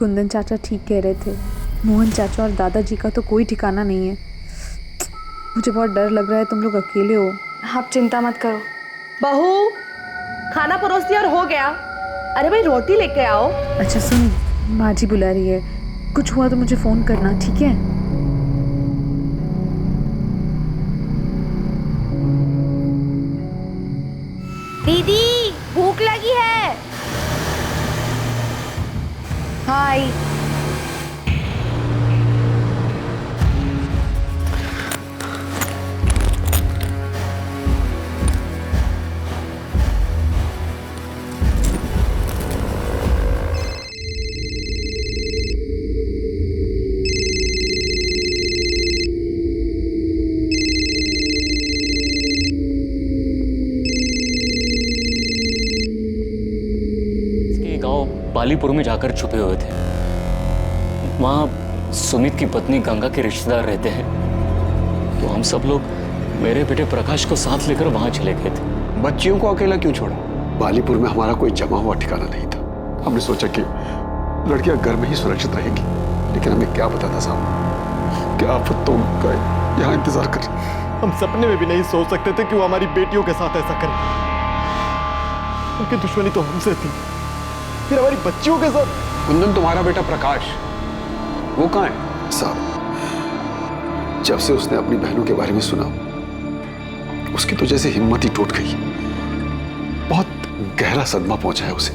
कुंदन चाचा ठीक कह रहे थे, मोहन चाचा और दादाजी का तो कोई ठिकाना नहीं है। मुझे बहुत डर लग रहा है, तुम लोग अकेले हो। आप चिंता मत करो। बहू, खाना परोस दिया और हो गया। अरे भाई रोटी लेके आओ। अच्छा सुन, माँ जी बुला रही है, कुछ हुआ तो मुझे फोन करना, ठीक है? दीदी भूख लगी है। हाय। बालीपुर में जाकर छुपे हुए थे। वहां सुमित की पत्नी गंगा के रिश्तेदार रहते हैं, तो हम सब लोग मेरे बेटे प्रकाश को साथ लेकर वहां चले गए थे। बच्चियों को अकेला क्यों छोड़ा? बालीपुर में हमारा कोई जमा हुआ ठिकाना नहीं था। हमने सोचा कि लड़कियां घर में ही सुरक्षित रहेंगी, लेकिन हमें क्या पता था साहब, क्या आफत तो उनका यहाँ इंतजार कर। हम सपने में भी नहीं सोच सकते थे कि वो हमारी बेटियों के साथ ऐसा करे। उनकी दुश्मनी तो हमसे थी, फिर हमारी बच्चियों के साथ। कुंदन, तुम्हारा बेटा प्रकाश वो कहाँ है? साहब, जब से उसने अपनी बहनों के बारे में सुना, उसकी तो जैसे हिम्मत ही टूट गई। बहुत गहरा सदमा पहुंचा है उसे।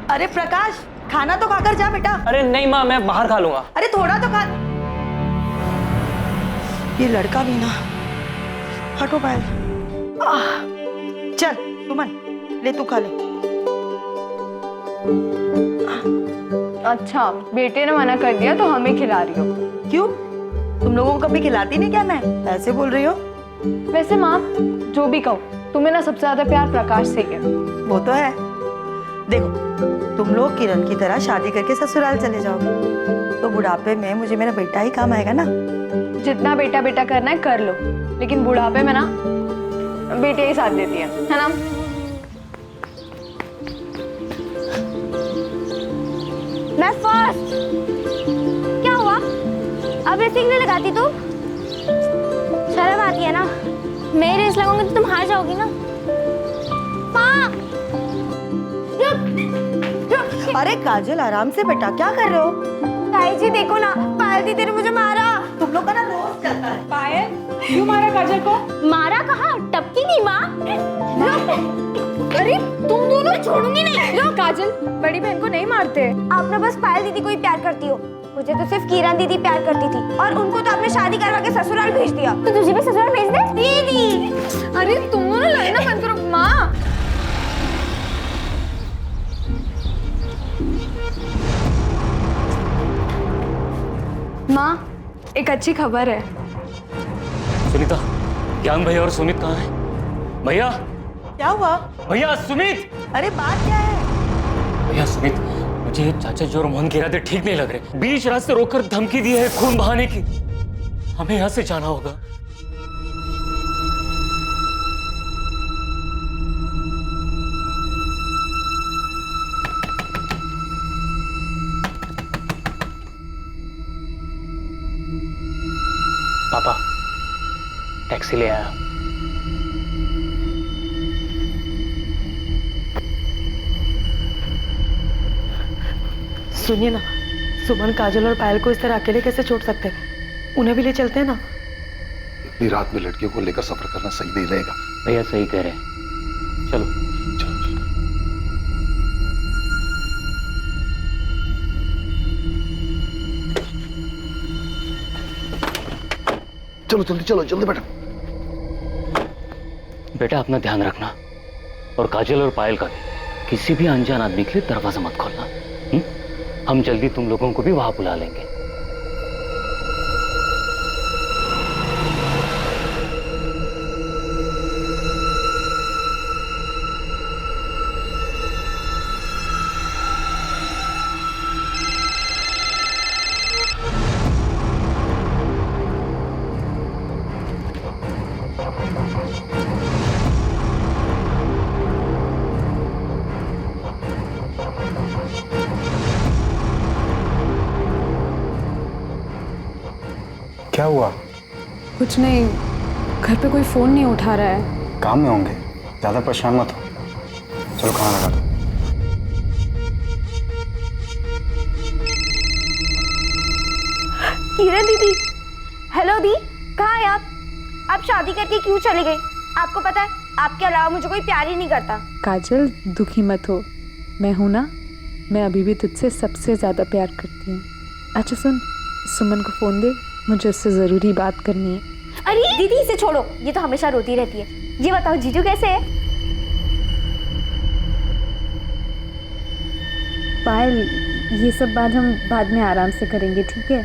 अरे प्रकाश, खाना तो खाकर जा बेटा। अरे नहीं माँ, मैं बाहर खा लूंगा। अरे थोड़ा तो खा। ये लड़का भी ना। हटो पायल। चल सुमन, ले तू खा ले। अच्छा, बेटे ने मना कर दिया तो हमें खिला रही हो? क्यों, तुम लोगों को कभी खिलाती नहीं क्या? मैं ऐसे बोल रही हो? वैसे माँ, जो भी कहो, तुम्हें ना सबसे ज्यादा प्यार प्रकाश से है। वो तो है। देखो, तुम लोग किरण की तरह शादी करके ससुराल चले जाओगे तो बुढ़ापे में मुझे मेरा बेटा ही काम आएगा ना। जितना बेटा बेटा करना है कर लो, लेकिन बुढ़ापे में ना बेटे ही साथ देती है ना? मैं फर्स्ट। क्या हुआ, अब रेसिंग नहीं लगाती तू? शर्म आती है ना? मैं रेस लगाऊंगी तो तुम हार जाओगी ना। माँ अरे काजल, आराम से बेटा, क्या कर रहे हो? ताई जी देखो ना, पायल दीदी ने मुझे मारा। तुम लोग का ना रोज चलता है। पायल, क्यों मारा काजल को? मारा कहाँ, टपकी नहीं माँ। अरे तुम दोनों छोड़ूंगी नहीं। लो काजल, बड़ी बहन को नहीं मारते। आप ना बस पायल दीदी को ही प्यार करती हो। मुझे तो सिर्फ किरण दीदी प्यार करती थी, और उनको तो आपने शादी करवा के ससुराल भेज दिया। तो तुझे भी ससुराल भेज दे दीदी। अरे तुम दोनों लड़ना बंद करो। माँ, माँ, एक अच्छी खबर है। सुनीता, ज्ञान भैया और सुमित कहाँ हैं? भैया, क्या हुआ? भैया सुमित। अरे बात क्या है? भैया सुमित, मुझे चाचा जी और मोहन के इरादे ठीक नहीं लग रहे। बीच रास्ते रोककर धमकी दी है खून बहाने की। हमें यहाँ से जाना होगा। पापा, टैक्सी ले आया। सुनिए ना, सुमन, काजल और पायल को इस तरह अकेले कैसे छोड़ सकते? उन्हें भी ले चलते हैं ना। इतनी रात में लड़कियों को लेकर सफर करना सही नहीं रहेगा। भैया सही कह रहे हैं, चलो। चलो जल्दी चलो, जल्दी बेटा। बेटा अपना ध्यान रखना, और काजल और पायल का भी। किसी भी अनजान आदमी के लिए दरवाजा मत खोलना। हम जल्दी तुम लोगों को भी वहां बुला लेंगे। क्या हुआ? कुछ नहीं, घर पे कोई फ़ोन नहीं उठा रहा है। काम में होंगे, ज़्यादा परेशान मत हो। चलो खाना लगा दो। किरण दीदी, हेलो दी, कहाँ है आप? आप शादी करके क्यों चले गए? आपको पता है आपके अलावा मुझे कोई प्यार ही नहीं करता। काजल, दुखी मत हो, मैं हूं ना, मैं अभी भी तुझसे सबसे ज़्यादा प्यार करती हूँ। अच्छा सुन, सुमन को फ़ोन दे, मुझे उससे ज़रूरी बात करनी है। अरे दीदी इसे छोड़ो, ये तो हमेशा रोती रहती है। ये बताओ जीजू कैसे है? पायल, ये सब बात हम बाद में आराम से करेंगे, ठीक है?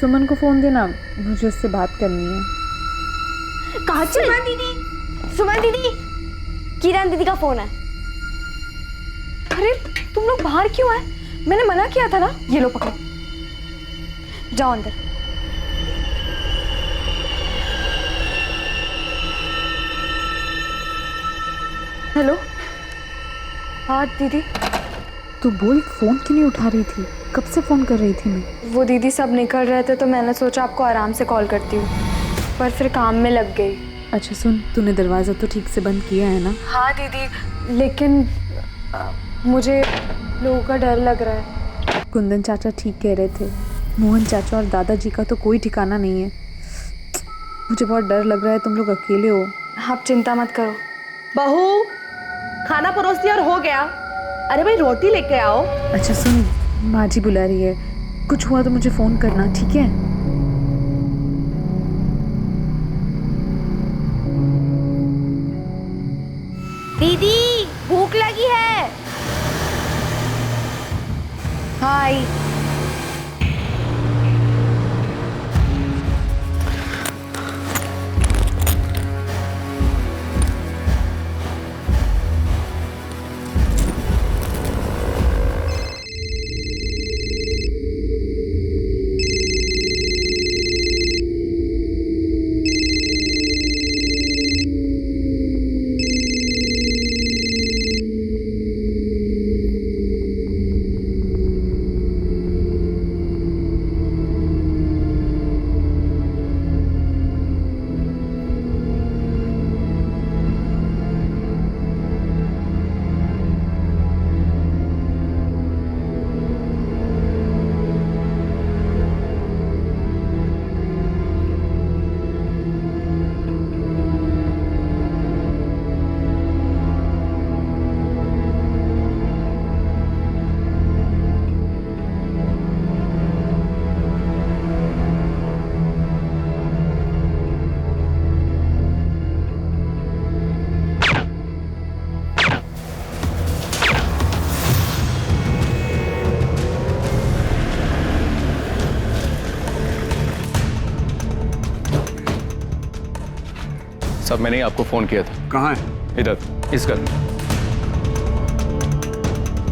सुमन को फ़ोन देना, मुझे उससे बात करनी है। काजल, सुमन दीदी, किरण दीदी का फोन है। अरे तुम लोग बाहर क्यों आए? मैंने मना किया था ना। ये लो पकड़ो, जाओ अंदर। हेलो, हाँ दीदी। तू बोल, फ़ोन क्यों नहीं उठा रही थी? कब से फ़ोन कर रही थी मैं? वो दीदी सब निकल रहे थे तो मैंने सोचा आपको आराम से कॉल करती हूँ, पर फिर काम में लग गई। अच्छा सुन, तूने दरवाज़ा तो ठीक से बंद किया है ना? हाँ दीदी, लेकिन मुझे लोगों का डर लग रहा है। कुंदन चाचा ठीक कह रहे थे, मोहन चाचा और दादाजी का तो कोई ठिकाना नहीं है। मुझे बहुत डर लग रहा है, तुम लोग अकेले हो। आप चिंता मत करो। बहू, खाना परोस दिया और हो गया। अरे भाई रोटी लेके आओ। अच्छा सुन, माँ जी बुला रही है, कुछ हुआ तो मुझे फ़ोन करना, ठीक है? दीदी भूख लगी है। हाय। साहब मैंने ही आपको फोन किया था। कहाँ है? इधर, इस घर में।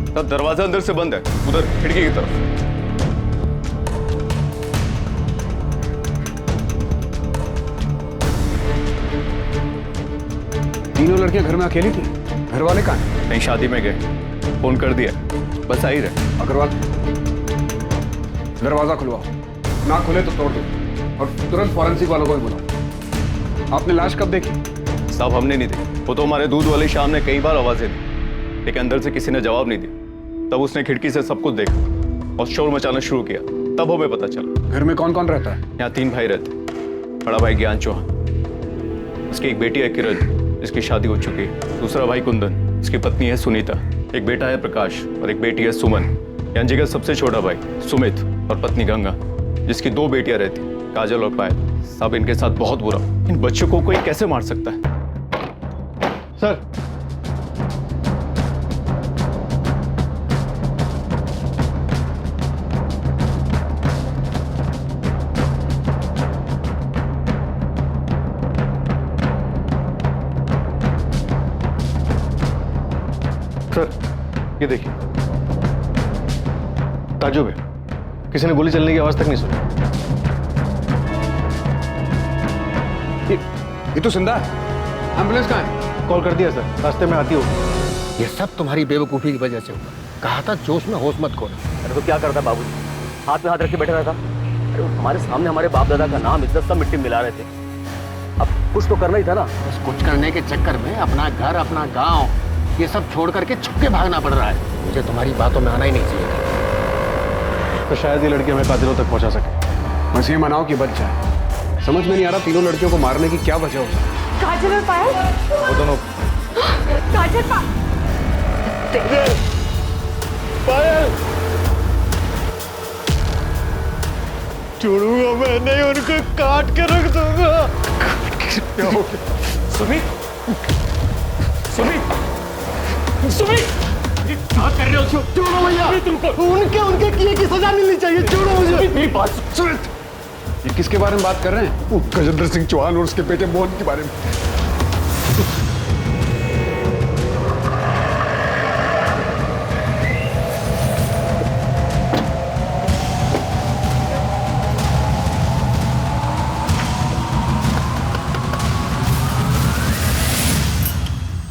साहब दरवाजा अंदर से बंद है, उधर खिड़की की तरफ। तीनों लड़कियां घर में अकेली थी? घर वाले कहाँ हैं? कहीं शादी में गए, फोन कर दिया, बस आ ही रहे। अग्रवाल, दरवाजा खुलवाओ, ना खुले तो तोड़ दो और तुरंत फॉरेंसिक वालों को भी बुलाओ। आपने लाश कब देखी? साहब हमने नहीं देखी, वो तो हमारे दूध वाले शाम ने कई बार आवाजें दी, लेकिन अंदर से किसी ने जवाब नहीं दिया। तब उसने खिड़की से सब कुछ देखा और शोर मचाना शुरू किया, तब हमें पता चला। घर में कौन कौन रहता है? यहाँ 3 भाई रहते, बड़ा भाई ज्ञान चौहान, उसकी एक बेटी है किरण, इसकी शादी हो चुकी है। दूसरा भाई कुंदन, इसकी पत्नी है सुनीता, एक बेटा है प्रकाश और एक बेटी है सुमन। यांजी का सबसे छोटा भाई सुमित और पत्नी गंगा, जिसकी 2 बेटियां रहती, काजल और पायल। साहब इनके साथ बहुत बुरा, इन बच्चों को कोई कैसे मार सकता है? सर, सर ये देखिए, ताजुब है, किसी ने गोली चलने की आवाज तक नहीं सुनी। ये तो जिंदा है। एम्बुलेंस कहाँ है? कॉल कर दिया सर, रास्ते में आती होगी। ये सब तुम्हारी बेवकूफ़ी की वजह से हुआ। कहा था जोश में होश मत खोना। अरे तो क्या करता बाबूजी, हाथ में हाथ रख के बैठे रहता। अरे हमारे सामने हमारे बाप दादा का नाम इज्जत सब मिट्टी में मिला रहे थे। अब कुछ तो करना ही था ना। बस कुछ करने के चक्कर में अपना घर, अपना गांव ये सब छोड़ करके छुपके भागना पड़ रहा है। मुझे तुम्हारी बातों में आना ही नहीं चाहिए था। तो शायद ये लड़की हमें कातिलों तक पहुंचा सके। बस ये मनाओ कि बच जाए। समझ में नहीं आ रहा तीनों लड़कियों को मारने की क्या वजह हो सकती। काजल और पायल, वो दोनों काजल पायल छोड़ूंगा मैं नहीं, उनको काट के रख दूंगा। क्या हो गया? सुमित, सुमित, सुमित, क्या कर रहे हो? छोड़ो भैया, उनके किए की सजा मिलनी चाहिए। छोड़ो मुझे। मेरी बात सुमित, ये किसके बारे में बात कर रहे हैं? वो गजेंद्र सिंह चौहान और उसके बेटे मोहन के बारे में।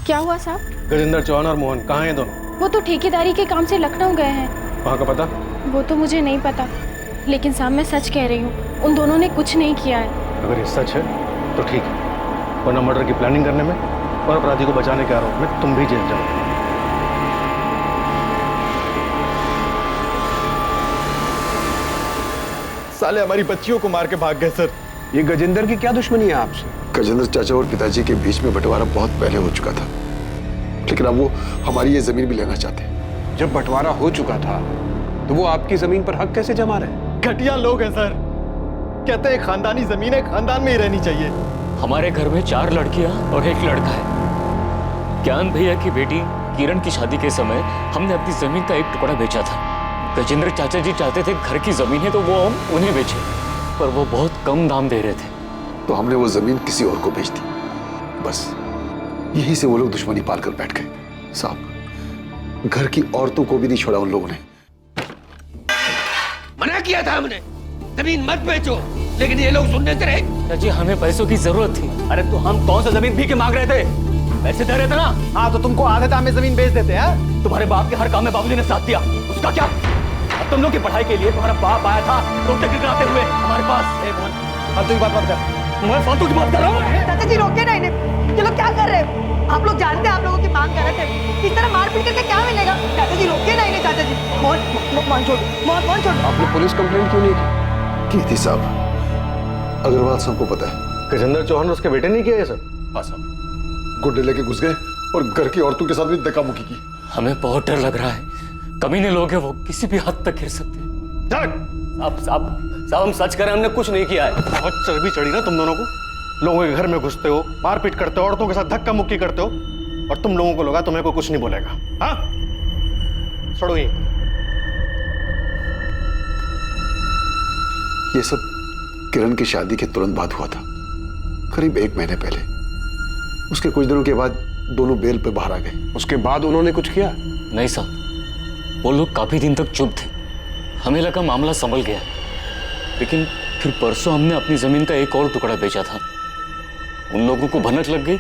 क्या हुआ साहब? गजेंद्र चौहान और मोहन कहाँ हैं दोनों? वो तो ठेकेदारी के काम से लखनऊ गए हैं। वहाँ का पता? वो तो मुझे नहीं पता, लेकिन साहब मैं सच कह रही हूँ, उन दोनों ने कुछ नहीं किया है। अगर ये सच है तो ठीक है, वरना मर्डर की प्लानिंग करने में और अपराधी को बचाने के आरोप में तुम भी जेल जाओ। साले हमारी बच्चियों को मार के भाग गए सर। ये गजेंद्र की क्या दुश्मनी है आपसे? गजेंद्र चाचा और पिताजी के बीच में बंटवारा बहुत पहले हो चुका था, लेकिन अब वो हमारी ये जमीन भी लेना चाहते हैं। जब बंटवारा हो चुका था तो वो आपकी जमीन पर हक कैसे जमा रहे? घटिया लोग हैं सर। कहते हैं खानदानी जमीन है, खानदान में ही रहनी चाहिए। हमारे घर में 4 लड़कियां और 1 लड़का है। ज्ञान भैया की बेटी किरण की शादी के समय हमने अपनी जमीन का 1 टुकड़ा बेचा था। गजेंद्र चाचा जी चाहते थे घर की जमीन है तो वो हम उन्हें बेचे, पर वो बहुत कम दाम दे रहे थे, तो हमने वो जमीन किसी और को बेच दी। बस यही से वो लोग दुश्मनी पाल कर बैठ गए। साहब, घर की औरतों को भी नहीं छोड़ा उन लोगों ने। मना किया था हमने, जमीन मत बेचो, लेकिन ये लोग सुनने थे रहे। चाची हमें पैसों की जरूरत थी। अरे तो हम कौन सा जमीन भी के मांग रहे थे? पैसे दे रहे थे ना। हाँ तो तुमको आधे दाम में जमीन बेच देते हैं। तुम्हारे बाप के हर काम में बाबूजी ने साथ दिया, उसका क्या? अब तुम लोग की पढ़ाई के लिए तुम्हारा बाप आया था रोते गिराते हुए हमारे पास। फालतू की बात मत कर। मैं फालतू की बात कर रहा हूँ। चाचा जी रोके ना इन्हें। ये लोग क्या कर रहे हैं? आप लोग जानते हैं आप लोगों की मांग कर रहे थे। इस तरह मारपीट करके क्या मिलेगा? चाचा जी रोके ना इन्हें। चाचा जी मोहन छोड़, मोहन छोड़। आपने पुलिस कंप्लेंट क्यों नहीं की थी? साहब, अग्रवाल साहब को पता है। गजेंद्र चौहान और उसके बेटे नहीं किया ये सब? हाँ साहब, गुंडे लेके घुस गए और घर की औरतों के साथ भी धक्का-मुक्की की। हमें बहुत डर लग रहा है, कमीने लोग हैं वो, किसी भी हद तक गिर सकते हैं। साहब हम सच कर रहे हैं, हमने कुछ नहीं किया है। बहुत चर्बी चढ़ी ना तुम दोनों को। लोगों के घर में घुसते हो, मारपीट करते हो, औरतों के साथ धक्का मुक्की करते हो, और तुम लोगों को लगा तुम्हें कोई कुछ नहीं बोलेगा। हाँ, छोड़ो ये। ये सब किरण की शादी के तुरंत बाद हुआ था, करीब 1 महीने पहले। उसके कुछ दिनों के बाद दोनों बेल पे बाहर आ गए। उसके बाद उन्होंने कुछ किया? नहीं साहब, वो लोग काफी दिन तक चुप थे। हमें लगा मामला संभल गया, लेकिन फिर परसों हमने अपनी जमीन का 1 और टुकड़ा बेचा था। उन लोगों को भनक लग गई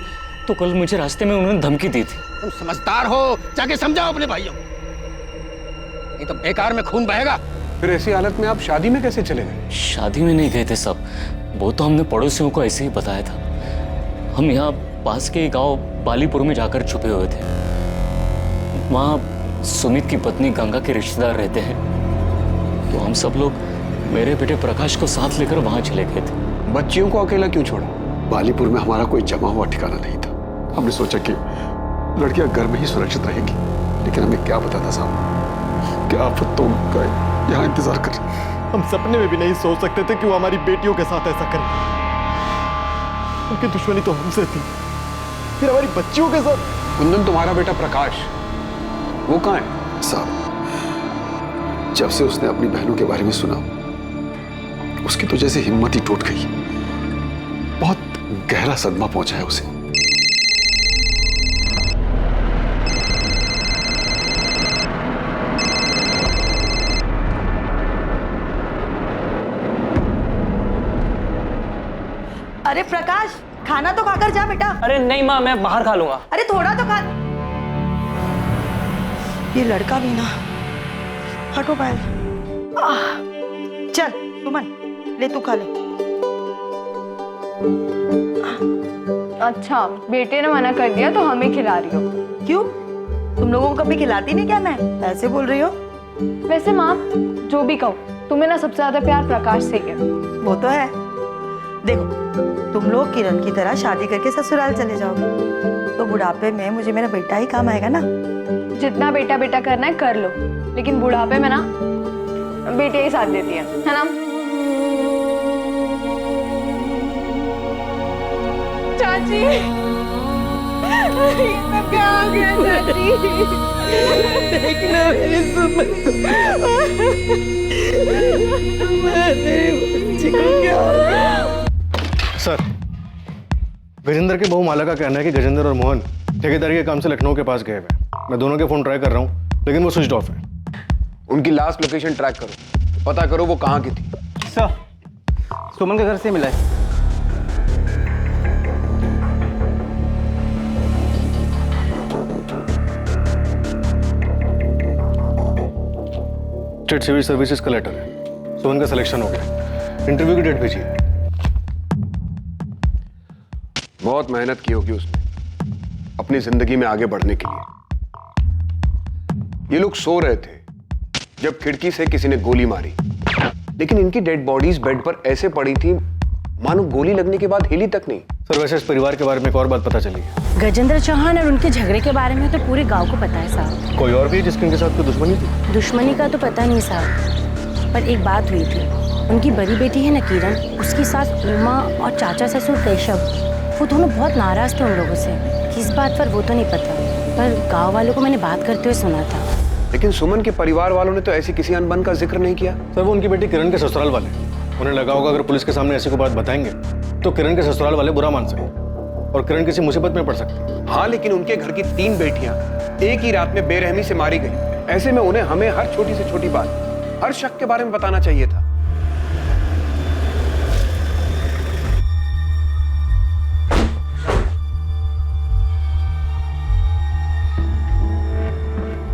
तो कल मुझे रास्ते में उन्होंने धमकी दी थी। तुम समझदार हो, जाके समझाओ अपने भाइयों, नहीं तो बेकार में खून बहेगा। फिर ऐसी हालत में आप शादी में कैसे चले गए? शादी में नहीं गए थे साहब, वो तो हमने पड़ोसियों को ऐसे ही बताया था। हम यहाँ पास के गांव बालीपुर में जाकर छुपे हुए थे। वहाँ सुमित की पत्नी गंगा के रिश्तेदार रहते हैं, तो हम सब लोग मेरे बेटे प्रकाश को साथ लेकर वहाँ चले गए थे। बच्चियों को अकेला क्यों छोड़ा? बालीपुर में हमारा कोई जमा हुआ ठिकाना नहीं था। हमने सोचा कि लड़कियां घर में ही सुरक्षित रहेंगी, लेकिन हमें क्या पता था साहब कि आप तो उनका यहाँ इंतजार कर। हम सपने में भी नहीं सोच सकते थे कि वो हमारी बेटियों के साथ ऐसा करे। उनकी दुश्मनी तो हमसे थी, फिर हमारी बच्चियों के साथ। कुंदन, तुम्हारा बेटा प्रकाश वो कहाँ है? साहब, जब से उसने अपनी बहनों के बारे में सुना, उसकी तो जैसे हिम्मत ही टूट गई। बहुत गहरा सदमा पहुंचा है उसे। अरे प्रकाश, खाना तो खाकर जा बेटा। अरे नहीं माँ, मैं बाहर खा लूंगा। अरे थोड़ा तो खा। ये लड़का भी ना। हटो पायल। चल सुमन, ले तू खा ले। अच्छा, बेटे ने मना कर दिया तो हमें खिला रही हो? क्यों, तुम लोगों को कभी खिलाती नहीं क्या? मैं ऐसे बोल रही हो? वैसे माँ, जो भी कहो, तुम्हें ना सबसे ज्यादा प्यार प्रकाश से है। वो तो है। देखो, तुम लोग किरण की तरह शादी करके ससुराल चले जाओगे तो बुढ़ापे में मुझे मेरा बेटा ही काम आएगा ना। जितना बेटा बेटा करना है कर लो, लेकिन बुढ़ापे में ना बेटे ही साथ देती है ना? चाची, ये सब क्या हो गया चाची? देखना मेरी सुमन, मेरे बच्चे को क्या हो गया? सर, गजेंद्र के बहू माला का कहना है कि गजेंद्र और मोहन ठेकेदारी के काम से लखनऊ के पास गए हुए। मैं दोनों के फोन ट्राई कर रहा हूँ, लेकिन वो स्विच ऑफ है। उनकी लास्ट लोकेशन ट्रैक करो, पता करो वो कहाँ की थी। सर, सुमन के घर से मिला है। स्टेट सिविल सर्विसेज का लेटर है। सुमन का सिलेक्शन हो गया। इंटरव्यू की डेट भेजिए। बहुत मेहनत की होगी उसने अपनी जिंदगी में आगे बढ़ने के लिए। ये लोग सो रहे थे जब खिड़की से किसी ने गोली मारी, लेकिन इनकी डेड बॉडीज बेड पर ऐसे पड़ी थी मानो गोली लगने के बाद हिली तक नहीं। सर, वैसे इस परिवार के बारे में एक और बात पता चली है। गजेंद्र चौहान और उनके झगड़े के बारे में तो पूरे गांव को पता है साहब। कोई और भी है जिसके इनके साथ कोई दुश्मनी थी? दुश्मनी का तो पता नहीं साहब, पर एक बात हुई थी। उनकी बड़ी बेटी है ना किरण, उसकी सास उमा और चाचा ससुर केशव, वो दोनों बहुत नाराज थे उन लोगों से। किस बात पर वो तो नहीं पता, पर गाँव वालों को मैंने बात करते हुए सुना था। लेकिन सुमन के परिवार वालों ने तो ऐसी किसी अनबन का जिक्र नहीं किया। सर, वो उनकी बेटी किरण के ससुराल वाले, उन्हें लगा होगा अगर पुलिस के सामने ऐसी कोई बात बताएंगे तो किरण के ससुराल वाले बुरा मान सकते और किरण किसी मुसीबत में पड़ सकती। हाँ, लेकिन उनके घर की 3 बेटियां एक ही रात में बेरहमी से मारी गई। ऐसे में उन्हें हमें हर छोटी से छोटी बात, हर शक के बारे में बताना चाहिए था।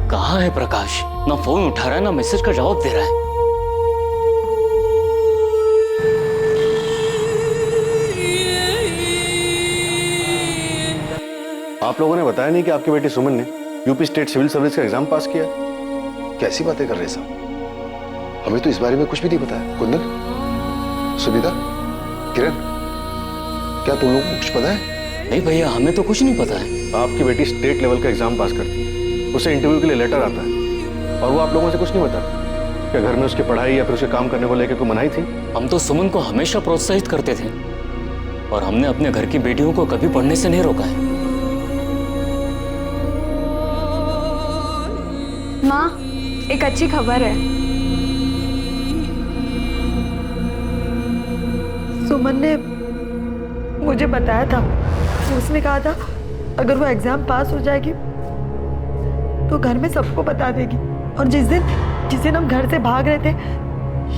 कहाँ है प्रकाश? ना फोन उठा रहा है, ना मैसेज का जवाब दे रहा है। आप लोगों ने बताया नहीं कि आपकी बेटी सुमन ने यूपी स्टेट सिविल सर्विस का एग्जाम पास किया? कैसी बातें कर रहे हैं साहब? हमें तो इस बारे में कुछ भी नहीं बताया। कुंदन, सुनीता, किरण, क्या तुम लोगों को कुछ पता है? नहीं भैया, हमें तो कुछ नहीं पता है। आपकी बेटी स्टेट लेवल का एग्जाम पास करती है, उसे इंटरव्यू के लिए लेटर आता है और वो आप लोगों से कुछ नहीं बताता। क्या घर में उसकी पढ़ाई या फिर उसके काम करने को लेकर कोई मनाही थी? हम तो सुमन को हमेशा प्रोत्साहित करते थे और हमने अपने घर की बेटियों को कभी पढ़ने से नहीं रोका है। माँ, एक अच्छी खबर है। सुमन ने मुझे बताया था, उसने कहा था अगर वो एग्जाम पास हो जाएगी तो घर में सबको बता देगी। और जिस दिन हम घर से भाग रहे थे,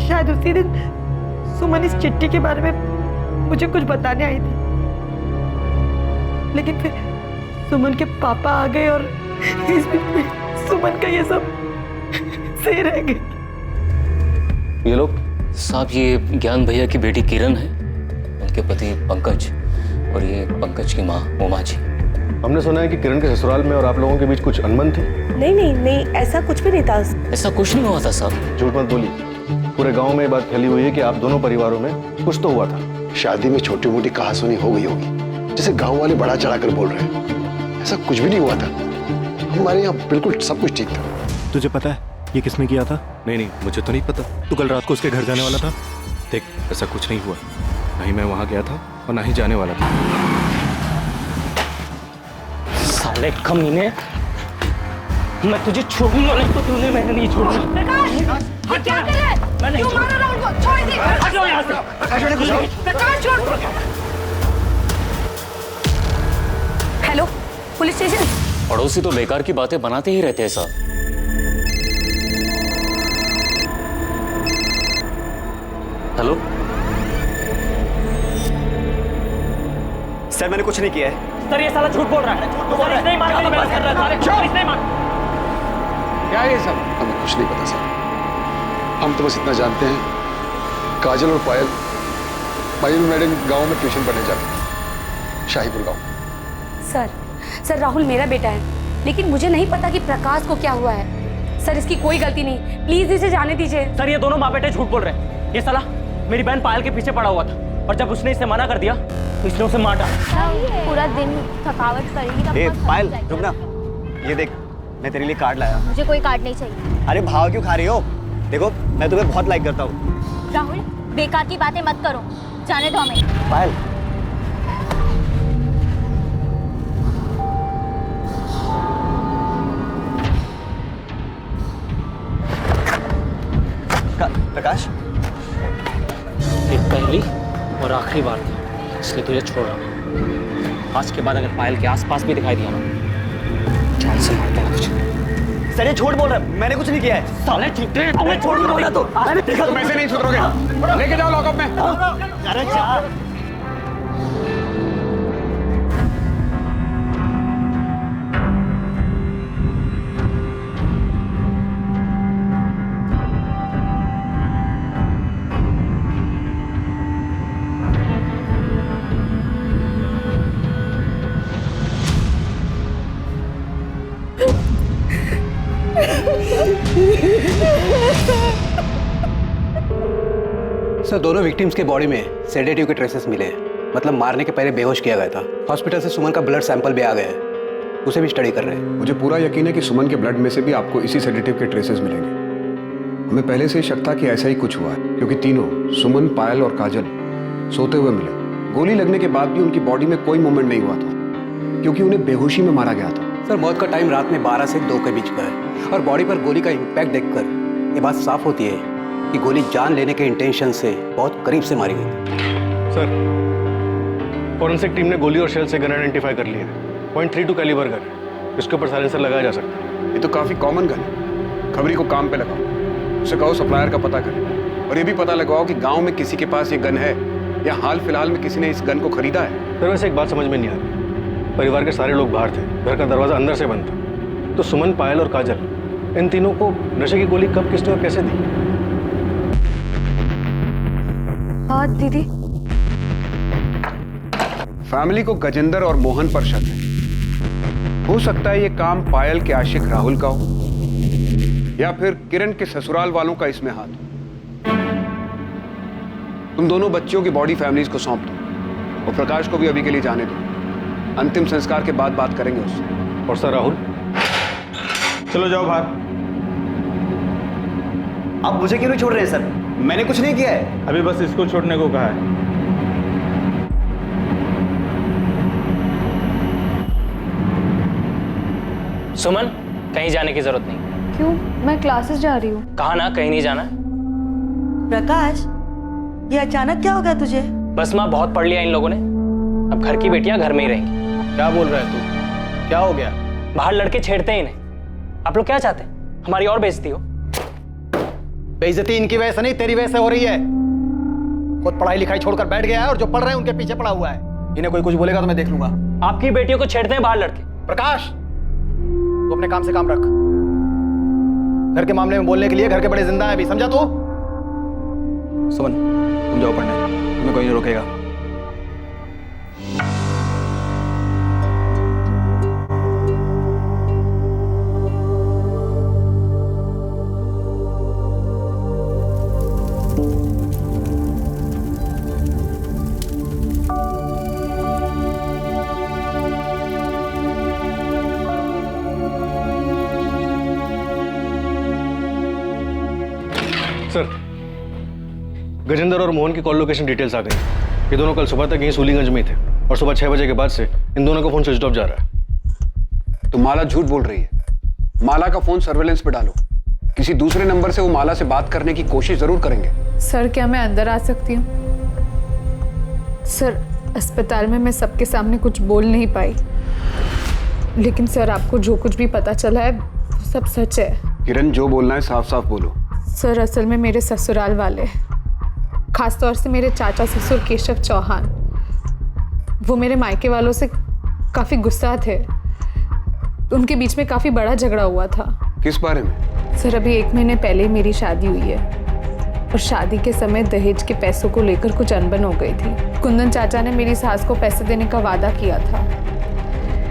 शायद उसी दिन सुमन इस चिट्ठी के बारे में मुझे कुछ बताने आई थी। लेकिन फिर सुमन के पापा आ गए और इस बीच में सुमन का ये सब सही रह गई। ये लोग साहब, ये ज्ञान भैया की बेटी किरण है, उनके पति पंकज और ये पंकज की माँ उमा जी। हमने सुना है कि किरण के ससुराल में और आप लोगों के बीच कुछ अनबन थी। नहीं, ऐसा कुछ भी नहीं था। ऐसा कुछ नहीं हुआ था साहब। झूठ मत बोलिए। पूरे गांव में ये बात फैली हुई है कि आप दोनों परिवारों में कुछ तो हुआ था। शादी में छोटी मोटी कहासुनी हो गई होगी, जैसे गांव वाले बढ़ा चढ़ाकर बोल रहे हैं। ऐसा कुछ भी नहीं हुआ था। हमारे यहाँ बिल्कुल सब कुछ ठीक था। तुझे पता है ये किसने किया था? नहीं, मुझे तो नहीं पता। तू कल रात को उसके घर जाने वाला था? देख, ऐसा कुछ नहीं हुआ। ना ही मैं वहां गया था और ना ही जाने वाला था। साले कमीने, मैं तुझे छोड़ूंगा नहीं तो तूने मैंने नहीं छोड़ना। प्रकाश, ये क्या कर रहा है? मैं नहीं क्यों मार रहा है उनको? छोड़ दे। हटो यहाँ से। प्रकाश, छोड़। Hello, police station. पड़ोसी तो बेकार की बातें बनाते ही रहते हैं साहब। हेलो सर, मैंने कुछ नहीं किया है। सर, ये साला झूठ बोल रहा है। नहीं मार कर रहा है। नहीं मार। क्या ये सब? हमें कुछ नहीं पता सर। हम तो बस इतना जानते हैं काजल और पायल मयूर मैडम गांव में ट्यूशन पढ़ने जाते हैं, शाहीपुर गांव। सर राहुल मेरा बेटा है, लेकिन मुझे नहीं पता कि प्रकाश को क्या हुआ है। सर इसकी कोई गलती नहीं, प्लीज इसे जाने दीजिए। सर ये दोनों माँ बेटे झूठ बोल रहे हैं। ये साला मेरी बहन पायल के पीछे पड़ा हुआ था और जब उसने इसे मना कर दिया तो इसने उसे मार डाला। पूरा दिन थकावट करेगी। ए पायल रुक ना, ये देख मैं तेरे लिए कार्ड लाया। मुझे कोई कार्ड नहीं चाहिए। अरे भाव क्यों खा रही हो? देखो मैं तुम्हें बहुत लाइक करता हूँ। राहुल बेकार की बातें मत करो, जाने दो हमें। पायल प्रकाश, एक पहली और आखिरी बार था, इसलिए तुझे छोड़ रहा हूं। आज के बाद अगर पायल के आसपास भी दिखाई दिया ना, जान से मारता हूं तुझे। सर ये झूठ बोल रहा है, मैंने कुछ नहीं किया है। साले झूठे, तूने छोड़ बोला तो। तुम ऐसे नहीं सुधरोगे, लेके जाओ लॉकअप में। अरे जा। सर दोनों विक्टिम्स के बॉडी में सेडेटिव के ट्रेसेस मिले हैं, मतलब मारने के पहले बेहोश किया गया था। हॉस्पिटल से सुमन का ब्लड सैंपल भी आ गया है, उसे भी स्टडी कर रहे हैं। मुझे पूरा यकीन है कि सुमन के ब्लड में से भी आपको इसी सेडेटिव के ट्रेसेस मिलेंगे। हमें पहले से ही शक था कि ऐसा ही कुछ हुआ है, क्योंकि तीनों सुमन, पायल और काजल सोते हुए मिले। गोली लगने के बाद भी उनकी बॉडी में कोई मूवमेंट नहीं हुआ था, क्योंकि उन्हें बेहोशी में मारा गया था। सर मौत का टाइम रात में 12 से 2 के बीच का है और बॉडी पर गोली का इम्पैक्ट देखकर ये बात साफ होती है कि गोली जान लेने के इंटेंशन से बहुत करीब से मारी गई। सर फॉरेंसिक टीम ने गोली और शेल से गन आइडेंटिफाई कर लिया है। .32 कैलिबर गन है, इसके ऊपर साइलेंसर लगाया जा सकता है। ये तो काफी कॉमन गन है। खबरी को काम पे लगाओ, उसे कहो सप्लायर का पता करे और ये भी पता लगाओ कि गांव में किसी के पास ये गन है या हाल फिलहाल में किसी ने इस गन को खरीदा है। सर वैसे एक बात समझ में नहीं आ रही, परिवार के सारे लोग बाहर थे, घर का दरवाजा अंदर से बंद था, तो सुमन, पायल और काजल इन तीनों को नशे की गोली कब, किसने और कैसे दी? हाँ दीदी। फैमिली को गजेंद्र और मोहन पर शक है। हो सकता है ये काम पायल के आशिक राहुल का हो या फिर किरण के ससुराल वालों का इसमें हाथ हो। तुम दोनों बच्चियों की बॉडी फैमिलीज को सौंप दो और प्रकाश को भी अभी के लिए जाने दो। अंतिम संस्कार के बाद बात करेंगे उससे। और सर राहुल, चलो जाओ बाहर। आप मुझे क्यों नहीं छोड़ रहे हैं सर? मैंने कुछ नहीं किया है। अभी बस इसको छोड़ने को कहा है। सुमन कहीं जाने की जरूरत नहीं। क्यों? मैं क्लासेस जा रही हूँ। कहा ना कहीं नहीं जाना। प्रकाश ये अचानक क्या हो गया तुझे? बस माँ बहुत पढ़ लिया इन लोगों ने, अब घर की बेटियां घर में ही रहेंगी। क्या बोल रहा है तू? क्या हो गया? बाहर लड़के छेड़ते हैं इन्हें। आप लोग क्या चाहते हैं, हमारी और बेइज्जती हो? बेइज्जती इनकी वजह से नहीं, तेरी वजह से हो रही है। खुद पढ़ाई लिखाई छोड़कर बैठ गया है और जो पढ़ रहे हैं उनके पीछे पड़ा हुआ है। इन्हें कोई कुछ बोलेगा तो मैं देख लूंगा। आपकी बेटियों को छेड़ते हैं बाहर लड़के। प्रकाश तू अपने काम से काम रख। घर के मामले में बोलने के लिए घर के बड़े जिंदा है अभी, समझा तू? सुमन तुम जाओ पढ़ने, तुम्हें कोई नहीं रोकेगा। सर गजेंद्र और मोहन की कॉल लोकेशन डिटेल्स आ गई। ये दोनों कल सुबह तक यहीं सूलीगंज में थे और सुबह 6 बजे के बाद से इन दोनों का फोन स्विच ऑफ जा रहा है। तो माला झूठ बोल रही है। माला का फोन सर्वेलेंस पे डालो, किसी दूसरे नंबर से वो माला से बात करने की कोशिश जरूर करेंगे। सर क्या मैं अंदर आ सकती हूँ? सर अस्पताल में मैं सबके सामने कुछ बोल नहीं पाई, लेकिन सर आपको जो कुछ भी पता चला है वो सब सच है। किरण जो बोलना है साफ साफ बोलो। सर असल में मेरे ससुराल वाले, खासतौर से मेरे चाचा ससुर केशव चौहान, वो मेरे मायके वालों से काफ़ी गुस्सा थे। उनके बीच में काफ़ी बड़ा झगड़ा हुआ था। किस बारे में? सर अभी 1 महीने पहले ही मेरी शादी हुई है। और शादी के समय दहेज के पैसों को लेकर कुछ अनबन हो गई थी। कुंदन चाचा ने मेरी सास को पैसे देने का वादा किया था,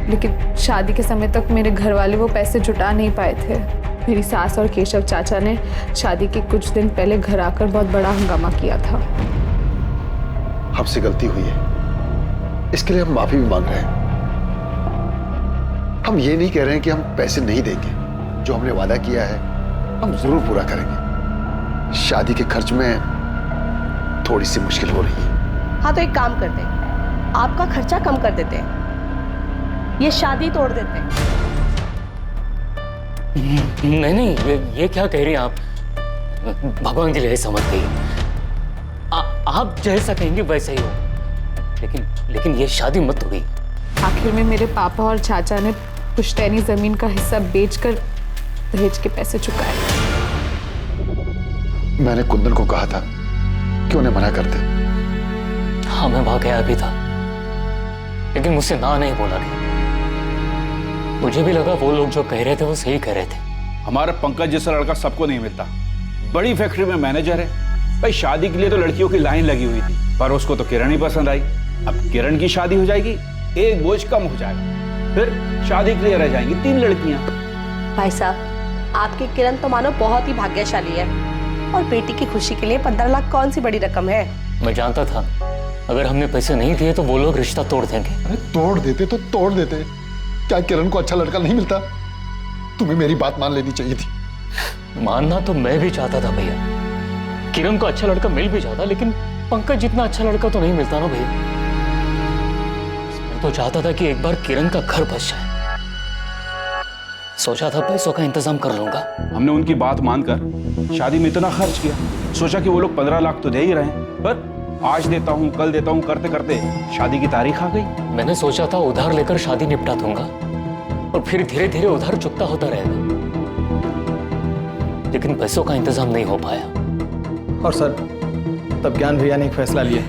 लेकिन शादी के समय तक मेरे घर वाले वो पैसे जुटा नहीं पाए थे। मेरी सास और केशव चाचा ने शादी के कुछ दिन पहले घर आकर बहुत बड़ा हंगामा किया था। हमसे गलती हुई है, इसके लिए हम माफी भी मांग रहे हैं। हम ये नहीं कह रहे हैं कि हम पैसे नहीं देंगे, जो हमने वादा किया है हम जरूर पूरा करेंगे। शादी के खर्च में थोड़ी सी मुश्किल हो रही है। हाँ तो एक काम करते हैं, आपका खर्चा कम कर देते हैं, ये शादी तोड़ देते हैं। नहीं नहीं, ये क्या कह रही हैं आप? भगवान के लिए समझ गई। आप जैसा कहेंगे वैसा ही हो, लेकिन ये शादी मत होगी। आखिर में मेरे पापा और चाचा ने पुश्तैनी जमीन का हिस्सा बेचकर दहेज के पैसे चुकाए। मैंने कुंदन को कहा था कि उन्हें मना कर दे। हाँ मैं वहां गया भी था, लेकिन मुझसे ना नहीं बोला गया। मुझे भी लगा वो लोग जो कह रहे थे वो सही कह रहे थे। हमारा पंकज जैसा लड़का सबको नहीं मिलता। बड़ी फैक्ट्री में मैनेजर है भाई। शादी के लिए तो लड़कियों की लाइन लगी हुई थी, पर उसको तो किरण ही पसंद आई। अब किरण की शादी हो जाएगी, एक बोझ कम हो जाएगा, फिर शादी के लिए रह जाएंगी 3 लड़कियां। भाई साहब, आपकी किरण तो मानो बहुत ही भाग्यशाली है, और बेटी की खुशी के लिए 15 लाख कौन सी बड़ी रकम है। मैं जानता था अगर हमने पैसे नहीं दिए तो वो लोग रिश्ता तोड़ देंगे। अरे तोड़ देते तो तोड़ देते, क्या किरण को अच्छा लड़का नहीं मिलता? तुम्हें मेरी बात मान लेनी चाहिए थी। मानना तो मैं भी चाहता था भैया, किरण को अच्छा लड़का मिल भी जाता, लेकिन पंकज जितना अच्छा लड़का तो नहीं मिलता ना भैया। मैं तो चाहता था कि एक बार किरण का घर बस जाए। सोचा था पैसों का इंतजाम कर लूंगा। हमने उनकी बात मानकर शादी में इतना खर्च किया, सोचा कि वो लोग 15 लाख तो दे ही रहे हैं, पर आज देता हूँ कल देता हूँ करते करते शादी की तारीख आ गई। मैंने सोचा था उधार लेकर शादी निपटा दूंगा और फिर धीरे धीरे उधार चुकता होता रहेगा, लेकिन पैसों का इंतजाम नहीं हो पाया। और सर, तब ज्ञान भैया ने एक फैसला लिया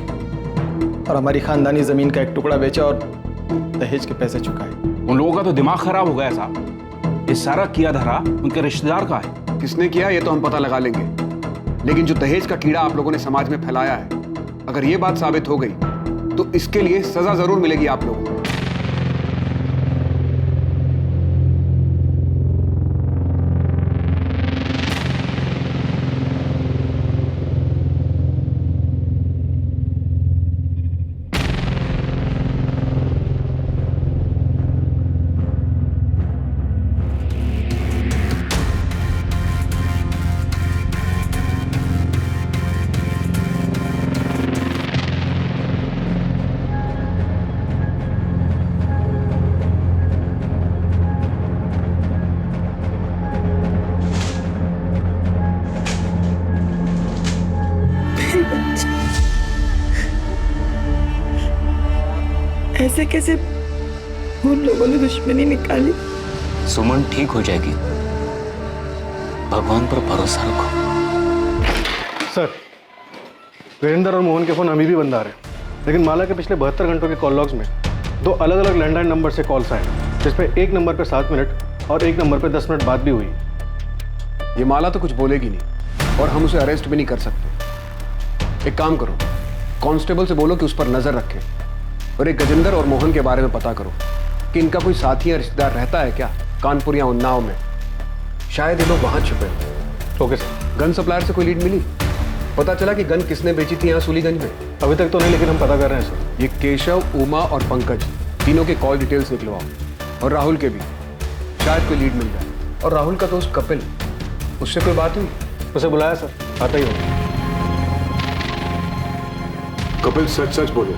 और हमारी खानदानी जमीन का एक टुकड़ा बेचा और दहेज के पैसे चुकाए। उन लोगों का तो दिमाग खराब हो गया साहब। ये सारा किया धरा उनके रिश्तेदार का है। किसने किया ये तो हम पता लगा लेंगे, लेकिन जो दहेज का कीड़ा आप लोगों ने समाज में फैलाया है, अगर ये बात साबित हो गई तो इसके लिए सजा जरूर मिलेगी आप लोगों को। ऐसे कैसे उन लोगों ने दुश्मनी निकाली? सुमन ठीक हो जाएगी, भगवान पर भरोसा रखो। सर, वीरेंद्र और मोहन के फोन अभी भी बंद आ रहे हैं, लेकिन माला के पिछले 72 घंटों के कॉल लॉग्स में 2 अलग अलग लैंडलाइन नंबर से कॉल्स आए, जिसपे एक नंबर पे 7 मिनट और एक नंबर पे 10 मिनट बाद भी हुई। ये माला तो कुछ बोलेगी नहीं और हम उसे अरेस्ट भी नहीं कर सकते। एक काम करो, कांस्टेबल से बोलो कि उस पर नजर रखे और एक गजेंद्र और मोहन के बारे में पता करो कि इनका कोई साथी या रिश्तेदार रहता है क्या कानपुर या उन्नाव में। शायद ये लोग वहां छुपे। Okay sir. गन सप्लायर से कोई लीड मिली? पता चला कि गन किसने बेची थी यहाँ सूलीगंज में? अभी तक तो नहीं, लेकिन हम पता कर रहे हैं सर। ये केशव, उमा और पंकज तीनों के कॉल डिटेल्स निकलवाओ, और राहुल के भी, शायद कोई लीड मिल जाए। और राहुल का दोस्त कपिल, उससे कोई बात हुई? उसे बुलाया सर, आता ही होगा। कपिल सच सच बोलो,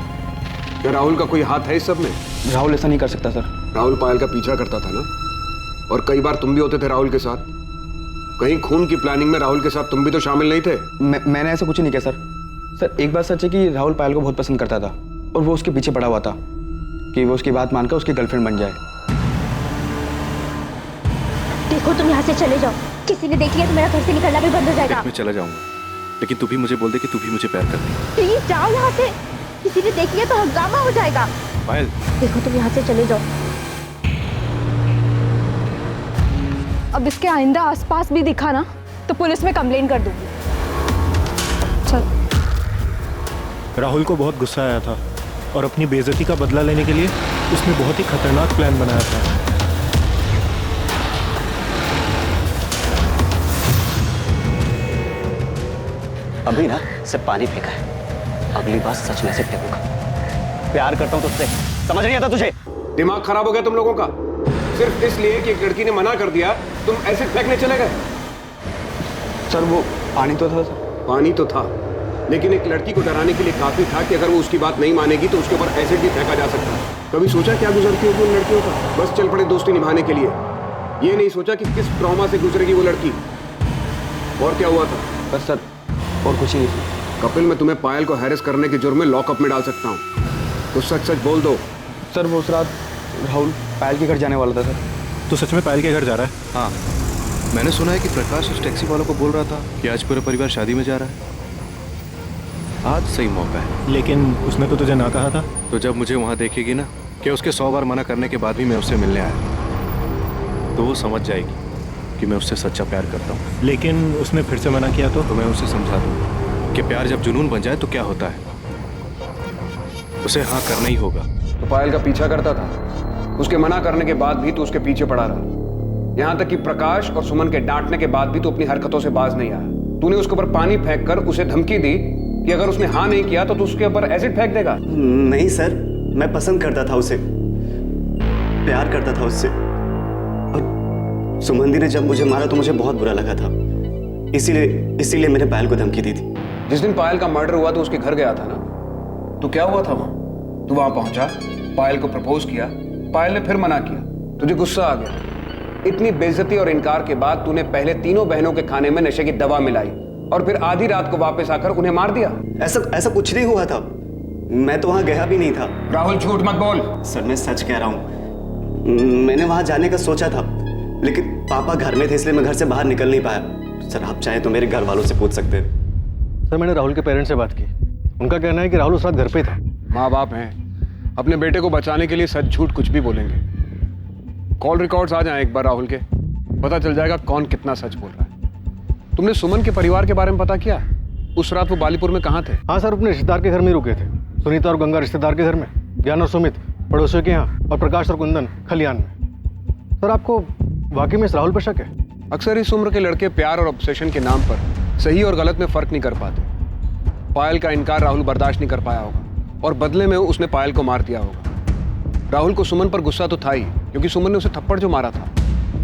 क्या राहुल का कोई हाथ है इस सब में? राहुल ऐसा नहीं कर सकता सर। राहुल पायल का पीछा करता था ना, और कई बार तुम भी होते थे राहुल के साथ। कहीं खून की प्लानिंग में राहुल के साथ तुम भी तो शामिल नहीं थे? मैंने ऐसा कुछ नहीं किया सर। सर एक बात सच है कि राहुल पायल को बहुत पसंद करता था और वो उसके पीछे पड़ा हुआ था कि वो उसकी बात मानकर उसकी गर्लफ्रेंड बन जाए। देखो तुम यहाँ से चले जाओ, किसी ने देख लिया तो मेरा घर से निकलना भी बंद हो जाएगा। मैं चला जाऊंगा, लेकिन तू भी मुझे बोल दे कि तू भी मुझे प्यार करती है। प्लीज जाओ यहाँ से, किसी ने देख लिया तो हंगामा हो जाएगा। पायल, देखो तुम यहाँ से चले जाओ। अब इसके आइंदा आसपास भी दिखा ना तो पुलिस में कंप्लेन कर दूंगी। राहुल को बहुत गुस्सा आया था और अपनी बेइज्जती का बदला लेने के लिए उसने बहुत ही खतरनाक प्लान बनाया था। अभी ना सिर्फ पानी फेंका है, अगली बार सच में से फेंकूंगा। प्यार करता हूं तुझसे, समझ नहीं आता तुझे? दिमाग खराब हो गया तुम लोगों का? सिर्फ इसलिए कि एक लड़की ने मना कर दिया तुम एसिड फेंकने चले गए? सर वो पानी तो था सर। पानी तो था, लेकिन एक लड़की को डराने के लिए काफी था कि अगर वो उसकी बात नहीं मानेगी तो उसके ऊपर एसिड भी फेंका जा सकता है। कभी सोचा क्या गुजरती होगी उन लड़कियों का? बस चल पड़े दोस्ती निभाने के लिए। ये नहीं सोचा कि किस ट्रॉमा से गुजरेगी वो लड़की। और क्या हुआ था? बस सर और कुछ ही नहीं। कपिल, मैं तुम्हें पायल को हैरेस करने के जुर्म में लॉकअप में डाल सकता हूँ, तो सच सच बोल दो। सर वो उस रात राहुल पायल के घर जाने वाला था सर। तो सच में पायल के घर जा रहा है? हाँ, मैंने सुना है कि प्रकाश उस टैक्सी वालों को बोल रहा था कि आज पूरा परिवार शादी में जा रहा है। आज सही मौका है। लेकिन उसने तो तुझे ना कहा था। तो जब मुझे वहाँ देखेगी ना कि उसके 100 बार मना करने के बाद भी मैं उससे मिलने आया, तो वो समझ जाएगी कि मैं उससे सच्चा प्यार करता हूँ। लेकिन उसने फिर से मना किया तो मैं उसे समझा दूँ कि प्यार जब जुनून बन जाए तो क्या होता है, उसे हाँ करना ही होगा। तो पायल का पीछा करता था, उसके मना करने के बाद भी तो उसके पीछे पड़ा रहा। यहाँ तक कि प्रकाश और सुमन के डांटने के बाद भी तो अपनी हरकतों से बाज नहीं आया। तूने उसके ऊपर पानी फेंक कर उसे धमकी दी कि अगर उसने हाँ नहीं किया तो तू उसके ऊपर एसिड फेंक देगा। नहीं सर, मैं पसंद करता था उसे, प्यार करता था उससे, और सुमन दी ने जब मुझे मारा तो मुझे बहुत बुरा लगा था, इसीलिए मैंने पायल को धमकी दी थी। जिस दिन पायल का मर्डर हुआ तो उसके घर गया था ना, तो क्या हुआ था वहां? तू वहां पहुंचा, पायल को प्रपोज किया, पायल ने फिर मना किया, तुझे गुस्सा आ गया। इतनी बेइज्जती और इनकार के बाद तूने पहले तीनों बहनों के खाने में नशे की दवा मिलाई और फिर आधी रात को वापस आकर उन्हें मार दिया। ऐसा कुछ नहीं हुआ था, मैं तो वहां गया भी नहीं था। राहुल झूठ मत बोल। सर मैं सच कह रहा हूँ, मैंने वहां जाने का सोचा था, लेकिन पापा घर में थे इसलिए मैं घर से बाहर निकल नहीं पाया। सर आप चाहे तो मेरे घर वालों से पूछ सकते हैं। सर मैंने राहुल के पेरेंट्स से बात की, उनका कहना है कि राहुल उस रात घर पे था। माँ बाप हैं, अपने बेटे को बचाने के लिए सच झूठ कुछ भी बोलेंगे। कॉल रिकॉर्ड्स आ जाएं एक बार राहुल के, पता चल जाएगा कौन कितना सच बोल रहा है। तुमने सुमन के परिवार के बारे में पता किया? उस रात वो बालीपुर में कहाँ थे? हाँ सर, अपने रिश्तेदार के घर में ही रुके थे। सुनीता और गंगा रिश्तेदार के घर में, ज्ञान और सुमित पड़ोसियों के यहाँ, और प्रकाश और कुंदन खलियान में। सर आपको वाकई में इस राहुल पर शक है? अक्सर इस उम्र के लड़के प्यार और ऑब्सेशन के नाम पर सही और गलत में फर्क नहीं कर पाते। पायल का इनकार राहुल बर्दाश्त नहीं कर पाया होगा और बदले में उसने पायल को मार दिया होगा। राहुल को सुमन पर गुस्सा तो था ही, क्योंकि सुमन ने उसे थप्पड़ जो मारा था,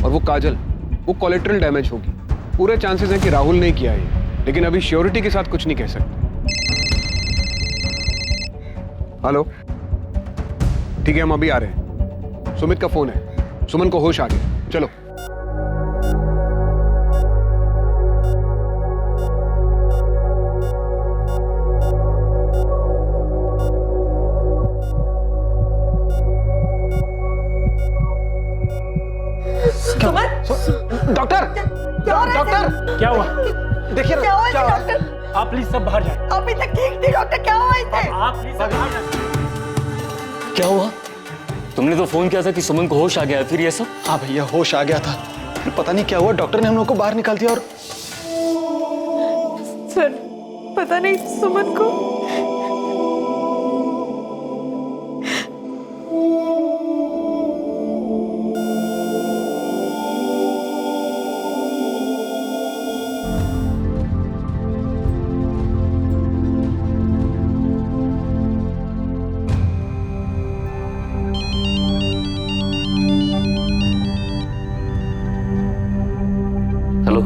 और वो काजल, वो कोलेटरल डैमेज होगी। पूरे चांसेस हैं कि राहुल ने किया है, लेकिन अभी श्योरिटी के साथ कुछ नहीं कह सकते। हेलो, ठीक है हम अभी आ रहे हैं। सुमित का फोन है, सुमन को होश आ गया, चलो। डॉक्टर, डॉक्टर क्या हुआ? देखिए क्या हुआ इसे डॉक्टर? आप प्लीज सब बाहर जाए। अभी तक ठीक थी डॉक्टर, क्या हुआ इसे? आप प्लीज सब बाहर जाए। क्या हुआ? तुमने तो फोन किया था कि सुमन को होश आ गया, फिर ये सब? हाँ भैया होश आ गया था, फिर पता नहीं क्या हुआ, डॉक्टर ने हम लोग को बाहर निकाल दिया। और सर पता नहीं सुमन को हेलो,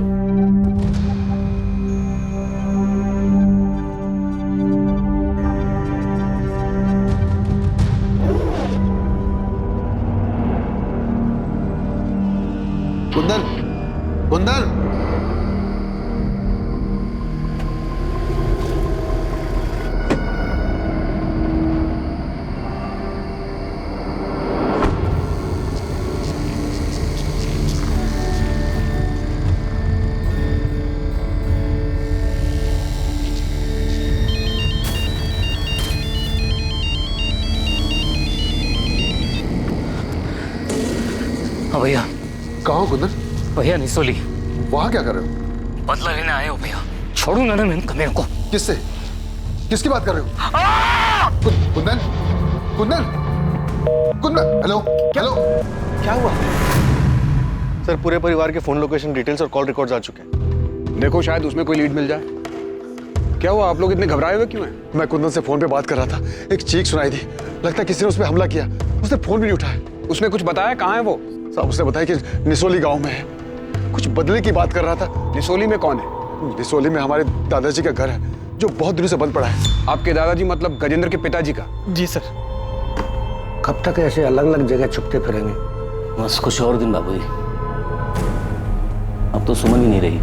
कुंदन, कुंदन, हाँ भैया। कहाँ हो कुंदन? भैया निसोली। वहाँ क्या कर रहे हो? बदला लेने आए हो भैया। छोड़ूंगा ना मैं मेरे को। किससे? किसकी बात कर रहे हो? कुंदन, कुंदन, कुंदन, हेलो, हेलो, क्या हुआ? सर पूरे परिवार के फोन लोकेशन डिटेल्स और कॉल रिकॉर्ड्स आ चुके हैं। देखो शायद उसमें कोई लीड मिल जाए। क्या हुआ, आप लोग इतने घबराए हुए क्यों हैं? मैं कुंदन से फोन पे बात कर रहा था, एक चीख सुनाई दी, लगता है किसी ने उस पर हमला किया। उसने फोन भी नहीं उठाया। उसने कुछ बताया कहाँ है वो? साहब उसने बताया कि निसोली गांव में है, कुछ बदले की बात कर रहा था। निसोली में कौन है? निसोली में हमारे दादाजी का घर है जो बहुत दिनों से बंद पड़ा है। आपके दादाजी मतलब गजेंद्र के पिताजी का? जी सर। कब तक ऐसे अलग अलग जगह छुपते फिरेंगे? बस कुछ और दिन बाबूजी, अब तो सुमन ही नहीं रही।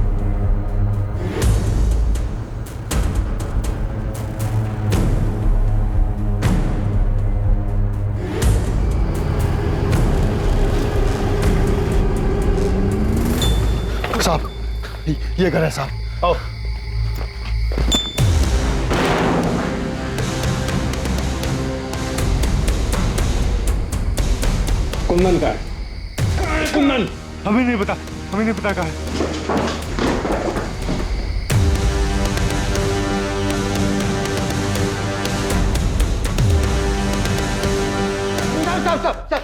साहब ये घर है साहब, आओ। कुंदन का है। कुंदन हमें नहीं पता कहाँ है।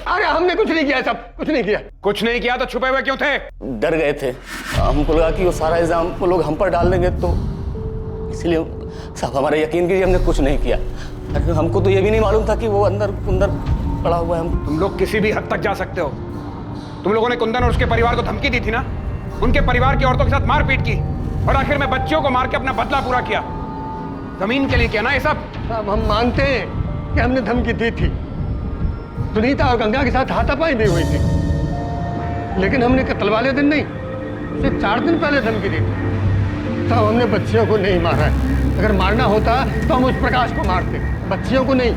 अरे हमने कुछ नहीं किया साहब, कुछ नहीं किया। कुछ नहीं किया तो छुपे हुए क्यों थे? डर गए थे, हमको लगा कि वो सारा इल्जाम वो लोग हम पर डाल देंगे, तो इसलिए साहब हमारा यकीन कीजिए हमने कुछ नहीं किया। हमको तो ये भी नहीं मालूम था कि वो अंदर पड़ा हुआ है। हम तुम लोग किसी भी हद तक जा सकते हो। तुम लोगों ने कुंदन और उसके परिवार को धमकी दी थी ना, उनके परिवार की औरतों के साथ मारपीट की और आखिर में बच्चियों को मार के अपना बदला पूरा किया। जमीन के लिए किया ना ये सब? साहब हम मानते हैं कि हमने धमकी दी थी, सुनीता और गंगा के साथ हाथापाई भी हुई थी, लेकिन हमने कत्ल वाले दिन नहीं, उससे 4 दिन पहले धमकी दी थी। साहब हमने बच्चियों को नहीं मारा है, अगर मारना होता तो हम उस प्रकाश को मारते, बच्चियों को नहीं।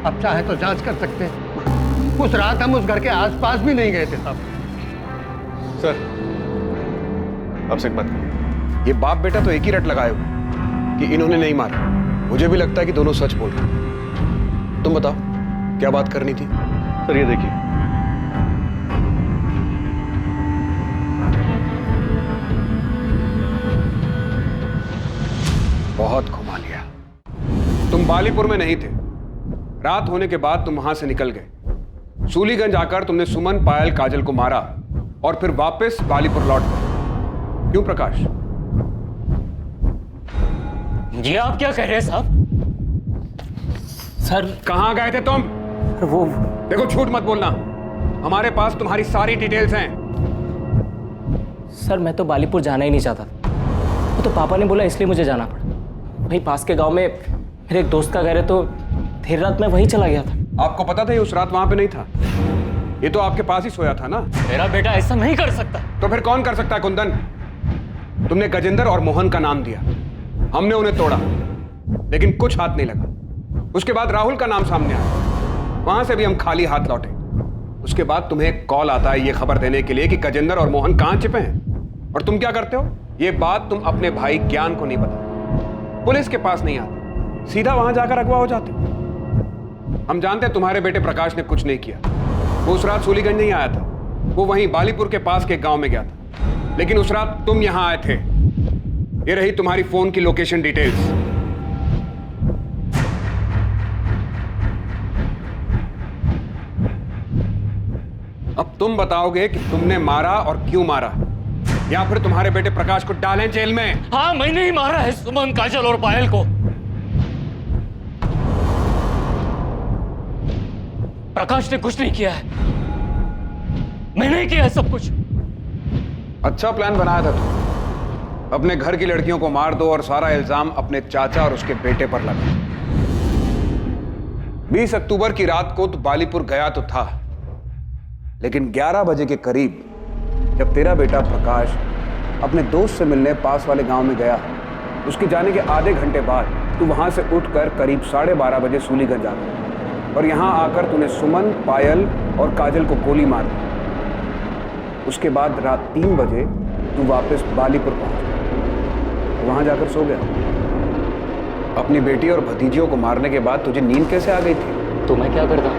अब चाहे तो जांच कर सकते हैं, उस रात हम उस घर के आसपास भी नहीं गए थे साहब। सर आपसे एक बात करिए। ये बाप बेटा तो एक ही रट लगाए हुए कि इन्होंने नहीं मारा। मुझे भी लगता है कि दोनों सच बोल रहे। तुम बताओ क्या बात करनी थी? सर ये देखिए, बहुत घुमा लिया। तुम बालीपुर में नहीं थे, रात होने के बाद तुम वहां से निकल गए। सूलीगंज आकर तुमने सुमन, पायल, काजल को मारा और फिर वापस बालीपुर लौट गए। क्यों प्रकाश? जी आप क्या कह रहे हैं साहब? सर कहां गए थे तुम? वो देखो झूठ मत बोलना, हमारे पास तुम्हारी सारी डिटेल्स हैं। सर मैं तो बालीपुर जाना ही नहीं चाहता, वो तो पापा ने बोला इसलिए मुझे जाना पड़ा। वहीं पास के गांव में मेरे एक दोस्त का घर है, तो देर रात मैं वहीं चला गया था। आपको पता था ये उस रात वहां पे नहीं था? ये तो आपके पास ही सोया था ना? मेरा बेटा ऐसा नहीं कर सकता। तो फिर कौन कर सकता है कुंदन? तुमने गजेंद्र और मोहन का नाम दिया, हमने उन्हें तोड़ा, लेकिन कुछ हाथ नहीं लगा। उसके बाद राहुल का नाम सामने आया, वहां से भी हम खाली हाथ लौटे। उसके बाद तुम्हें एक कॉल आता है ये खबर देने के लिए कि गजेंद्र और मोहन कहां छिपे हैं, और तुम क्या करते हो? ये बात तुम अपने भाई ज्ञान को नहीं बताते, पुलिस के पास नहीं आते, सीधा वहां जाकर अगवा हो जाते हो। हम जानते हैं तुम्हारे बेटे प्रकाश ने कुछ नहीं किया, वो उस रात सूलीगंज नहीं आया था, वो वहीं बालीपुर के पास के गांव में गया था, लेकिन उस रात तुम यहां आए थे। ये रही तुम्हारी फोन की लोकेशन डिटेल्स। अब तुम बताओगे कि तुमने मारा और क्यों मारा, या फिर तुम्हारे बेटे प्रकाश को डालें जेल में? हाँ मैंने ही मारा है सुमन, काजल और पायल को। प्रकाश ने कुछ नहीं किया है, मैंने ही किया है सब कुछ। अच्छा प्लान बनाया था तुम, अपने घर की लड़कियों को मार दो और सारा इल्जाम अपने चाचा और उसके बेटे पर लगा। 20 अक्टूबर की रात को तो बालीपुर गया तो था, लेकिन 11 बजे के करीब जब तेरा बेटा प्रकाश अपने दोस्त से मिलने पास वाले गांव में गया, उसके जाने के आधे घंटे बाद तू वहां से उठकर करीब 12:30 बजे सूलीगंज आ गया, और यहां आकर तूने सुमन, पायल और काजल को गोली मार दी। उसके बाद रात 3 बजे तू वापस बालीपुर पहुंच गया, वहां जाकर सो गया। अपनी बेटी और भतीजियों को मारने के बाद तुझे नींद कैसे आ गई थी? तो मैं क्या करता?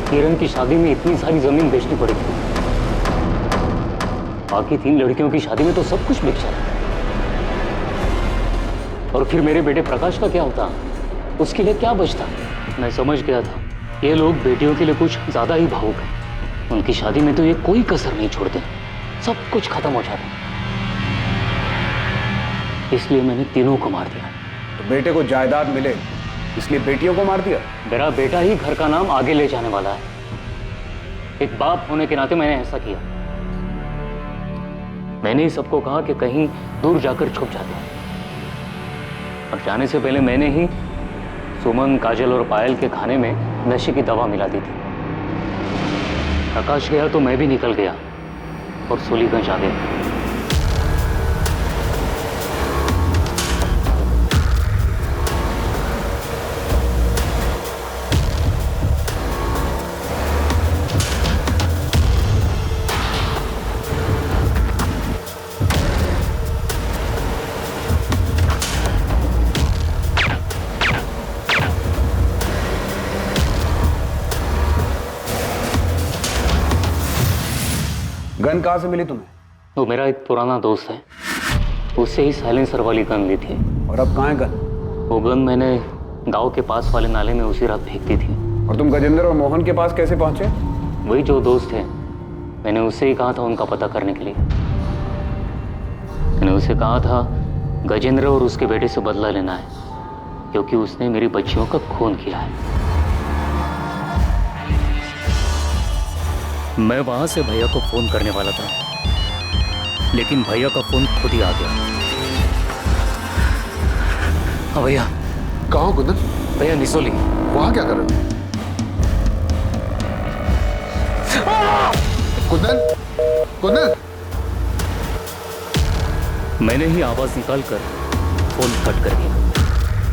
किरण की शादी में इतनी सारी जमीन बेचनी पड़ी थी, बाकी 3 लड़कियों की शादी में तो सब कुछ बिक जाता। और फिर मेरे बेटे प्रकाश का क्या होता, उसके लिए क्या बचता? मैं समझ गया था ये लोग बेटियों के लिए कुछ ज्यादा ही भावुक हैं। उनकी शादी में तो ये कोई कसर नहीं छोड़ते, सब कुछ खत्म हो जाता। इसलिए मैंने तीनों को मार दिया। तो बेटे को जायदाद मिले इसलिए बेटियों को मार दिया? मेरा बेटा ही घर का नाम आगे ले जाने वाला है। एक बाप होने के नाते मैंने ऐसा किया। मैंने ही सबको कहा कि कहीं दूर जाकर छुप जाते हैं, और जाने से पहले मैंने ही सुमन, काजल और पायल के खाने में नशे की दवा मिला दी थी। प्रकाश गया तो मैं भी निकल गया और सूलीगंज आ गया। गन कहाँ से मिली तुम्हें? वो मेरा एक पुराना दोस्त है, उससे ही साइलेंसर वाली गन ली थी। और अब कहाँ है गन? वो गन मैंने गांव के पास वाले नाले में उसी रात फेंक दी थी। और तुम गजेंद्र और मोहन के पास कैसे पहुंचे? वही जो दोस्त है, मैंने उससे ही कहा था उनका पता करने के लिए। मैंने उसे कहा था गजेंद्र और उसके बेटे से बदला लेना है, क्योंकि उसने मेरी बच्चियों का खून किया है। मैं वहां से भैया को फोन करने वाला था, लेकिन भैया का फोन खुद ही आ गया। हाँ भैया। कहाँ हो कुंदन? भैया निसोली। वहां क्या कर रहे हो? कुंदन, कुंदन! मैंने ही आवाज निकाल कर फोन कट कर दिया।